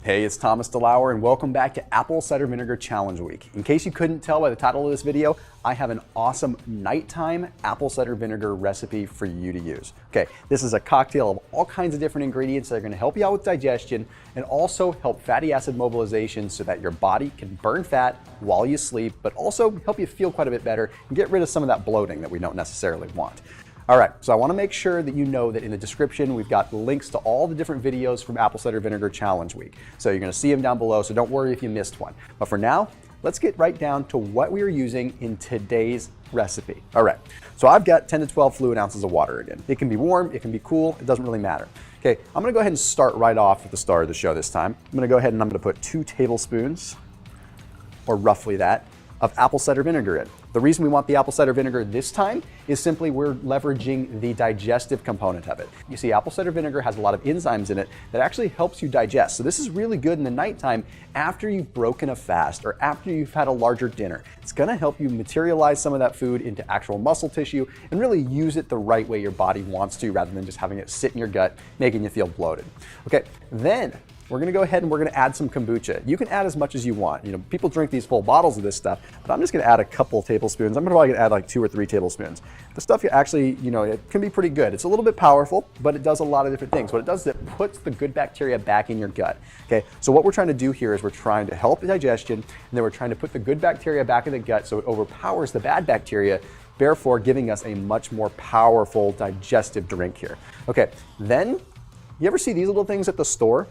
Hey, it's Thomas DeLauer and welcome back to Apple Cider Vinegar Challenge Week. In case you couldn't tell by the title of this video, I have an awesome nighttime apple cider vinegar recipe for you to use. Okay, this is a cocktail of all kinds of different ingredients that are gonna help you out with digestion and also help fatty acid mobilization so that your body can burn fat while you sleep, but also help you feel quite a bit better and get rid of some of that bloating that we don't necessarily want. All right, so I want to make sure that you know that in the description, we've got links to all the different videos from Apple Cider Vinegar Challenge Week. So you're going to see them down below, so don't worry if you missed one. But for now, let's get right down to what we are using in today's recipe. All right, so I've got 10 to 12 fluid ounces of water again. It can be warm, it can be cool, it doesn't really matter. Okay, I'm going to go ahead and start right off at the start of the show this time. I'm going to go ahead and I'm going to put 2 tablespoons, or roughly that, of apple cider vinegar in. The reason we want the apple cider vinegar this time is simply we're leveraging the digestive component of it. You see, apple cider vinegar has a lot of enzymes in it that actually helps you digest. So this is really good in the nighttime after you've broken a fast or after you've had a larger dinner. It's gonna help you materialize some of that food into actual muscle tissue and really use it the right way your body wants to rather than just having it sit in your gut, making you feel bloated. Okay, then we're gonna go ahead and we're gonna add some kombucha. You can add as much as you want. You know, people drink these full bottles of this stuff, but I'm just gonna add a couple tablespoons. I'm probably gonna add like 2 or 3 tablespoons. The stuff you actually, you know, it can be pretty good. It's a little bit powerful, but it does a lot of different things. What it does is it puts the good bacteria back in your gut. Okay, so what we're trying to do here is we're trying to help the digestion, and then we're trying to put the good bacteria back in the gut so it overpowers the bad bacteria, therefore giving us a much more powerful digestive drink here. Okay, then, you ever see these little things at the store?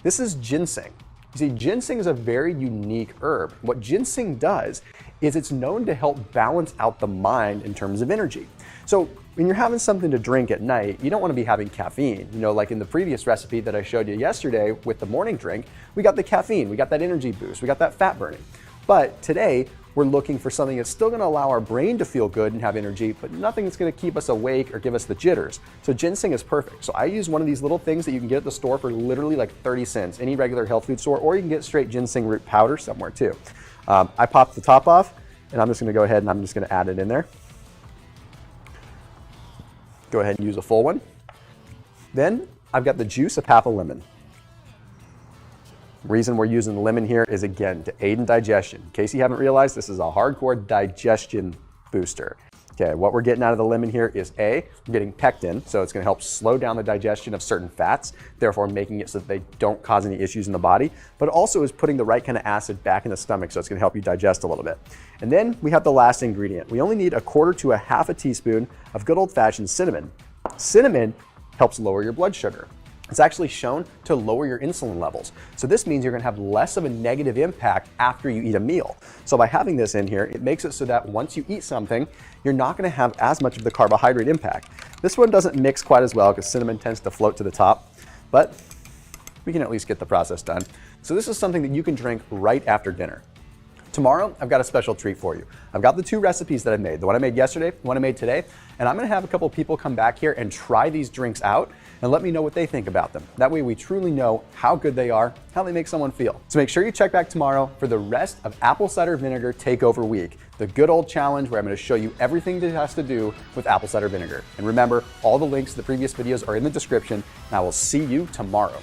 This is ginseng. You see, ginseng is a very unique herb. What ginseng does is it's known to help balance out the mind in terms of energy. So when you're having something to drink at night, you don't want to be having caffeine. You know, like in the previous recipe that I showed you yesterday with the morning drink, we got the caffeine, we got that energy boost, we got that fat burning. But today, we're looking for something that's still gonna allow our brain to feel good and have energy, but nothing that's gonna keep us awake or give us the jitters. So ginseng is perfect. So I use one of these little things that you can get at the store for literally like 30 cents, any regular health food store, or you can get straight ginseng root powder somewhere too. I popped the top off, and I'm just gonna go ahead and I'm just gonna add it in there. Go ahead and use a full one. Then I've got the juice of half a lemon. Reason we're using the lemon here is, again, to aid in digestion. In case you haven't realized, this is a hardcore digestion booster. Okay, what we're getting out of the lemon here is we're getting pectin, so it's gonna help slow down the digestion of certain fats, therefore making it so that they don't cause any issues in the body, but also is putting the right kind of acid back in the stomach, so it's gonna help you digest a little bit. And then we have the last ingredient. We only need 1/4 to 1/2 teaspoon of good old-fashioned cinnamon. Cinnamon helps lower your blood sugar. It's actually shown to lower your insulin levels. So this means you're gonna have less of a negative impact after you eat a meal. So by having this in here, it makes it so that once you eat something, you're not gonna have as much of the carbohydrate impact. This one doesn't mix quite as well because cinnamon tends to float to the top, but we can at least get the process done. So this is something that you can drink right after dinner. Tomorrow, I've got a special treat for you. I've got the 2 recipes that I made, the one I made yesterday, the one I made today, and I'm gonna have a couple people come back here and try these drinks out and let me know what they think about them. That way we truly know how good they are, how they make someone feel. So make sure you check back tomorrow for the rest of Apple Cider Vinegar Takeover Week, the good old challenge where I'm gonna show you everything that has to do with apple cider vinegar. And remember, all the links to the previous videos are in the description, and I will see you tomorrow.